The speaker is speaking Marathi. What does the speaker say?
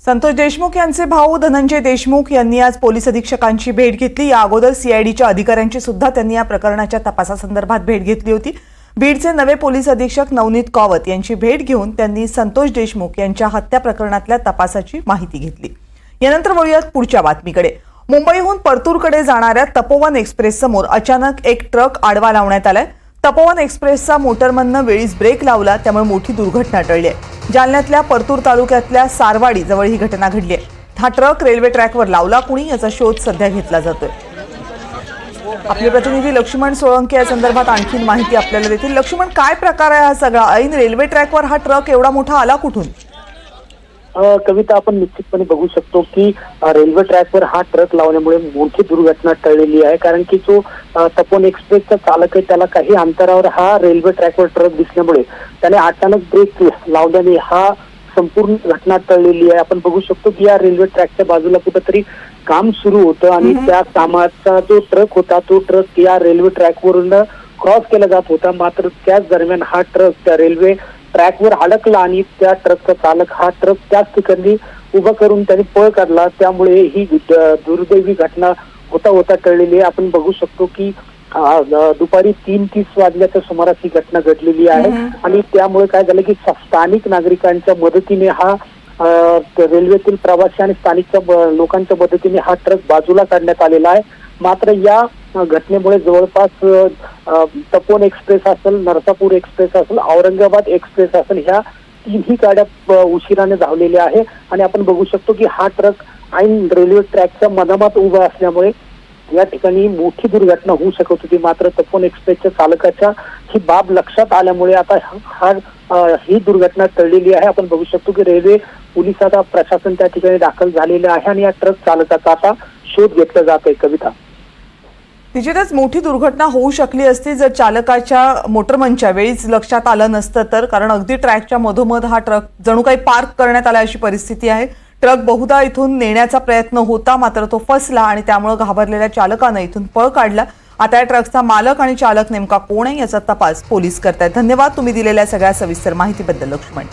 संतोष देशमुख यांचे भाऊ धनंजय देशमुख यांनी आज पोलीस अधीक्षकांची भेट घेतली। या अगोदर सीआयडीच्या अधिकाऱ्यांची सुद्धा त्यांनी या प्रकरणाच्या तपासासंदर्भात भेट घेतली होती। बीडचे नवे पोलीस अधीक्षक नवनीत कावत यांची भेट घेऊन त्यांनी संतोष देशमुख यांच्या हत्या प्रकरणातल्या तपासाची माहिती घेतली। यानंतर वळूयात पुढच्या बातमीकडे। मुंबईहून परतूरकडे जाणाऱ्या तपोवन एक्सप्रेस समोर अचानक एक ट्रक आडवा लावण्यात आलाय। तपोवन एक्सप्रेसचा मोटरमननं वेळीच ब्रेक लावला, त्यामुळे मोठी दुर्घटना टळली आहे। जालन्यातल्या परतूर तालुक्यातल्या सारवाडी जवळ ही घटना घडली आहे। हा ट्रक रेल्वे ट्रॅकवर लावला कुणी, याचा शोध सध्या घेतला जातोय। आपले प्रतिनिधी लक्ष्मण सोळंके या संदर्भात आणखी माहिती आपल्याला देतील। लक्ष्मण, काय प्रकार आहे हा सगळा? ऐन रेल्वे ट्रॅकवर हा ट्रक एवढा मोठा आला कुठून? कविता, आपण निश्चितपणे बघू शकतो की रेल्वे ट्रॅकवर हा ट्रक लावल्यामुळे मोठी दुर्घटना टळलेली आहे। कारण की जो तपोवन एक्सप्रेसचा चालक आहे त्याला काही अंतरावर हा रेल्वे ट्रॅकवर ट्रक दिसल्यामुळे त्याने अचानक ब्रेक लावल्याने हा संपूर्ण घटना टळलेली आहे। आपण बघू शकतो की या रेल्वे ट्रॅकच्या बाजूला कुठेतरी काम सुरू होतं आणि त्या कामाचा जो ट्रक होता तो ट्रक या रेल्वे ट्रॅकवरून क्रॉस केला जात होता। मात्र त्याच दरम्यान हा ट्रक त्या रेल्वे ट्रॅकवर अडकला आणि त्या ट्रकचा चालक हा ट्रक त्याच ठिकाणी उभा करून त्याने पळ काढला। त्यामुळे ही दुर्दैवी घटना होता टळलेली आहे। आपण बघू शकतो की दुपारी 3:30 वाजल्याच्या सुमारास ही घटना घडलेली आहे आणि त्यामुळे काय झालं की स्थानिक नागरिकांच्या मदतीने हा रेल्वेतील प्रवासी आणि स्थानिक लोकांच्या मदतीने हा ट्रक बाजूला काढण्यात आलेला आहे। मात्र या घटनेमुळे जवळपास तपोवन एक्सप्रेस असेल, नरसापूर एक्सप्रेस असेल, औरंगाबाद एक्सप्रेस असेल, ह्या तिन्ही गाड्या उशिराने धावलेल्या आहे आणि आपण बघू शकतो की हा ट्रक ऐन रेल्वे ट्रॅकच्या मधामात उभा असल्यामुळे या ठिकाणी मोठी दुर्घटना होऊ शकत होती। मात्र तपोवन एक्सप्रेसच्या चालकाच्या ही बाब लक्षात आल्यामुळे आता ही दुर्घटना टळलेली आहे। आपण बघू शकतो की रेल्वे पोलिसाचा प्रशासन त्या ठिकाणी दाखल झालेलं आहे आणि या ट्रक चालकाचा आता शोध घेतला जात आहे। कविता, निश्चितच मोठी दुर्घटना होऊ शकली असती जर चालकाच्या मोटरमनच्या वेळीच लक्षात आलं नसतं तर, कारण अगदी ट्रॅकच्या मधोमध हा ट्रक जणू काही पार्क करण्यात आला अशी परिस्थिती आहे। ट्रक बहुधा इथून नेण्याचा प्रयत्न होता, मात्र तो फसला आणि त्यामुळे घाबरलेल्या चालकानं इथून पळ काढला। आता या ट्रकचा मालक आणि चालक नेमका कोण आहे याचा तपास पोलीस करतायत। धन्यवाद तुम्ही दिलेल्या सगळ्या सविस्तर माहितीबद्दल लक्ष्मण।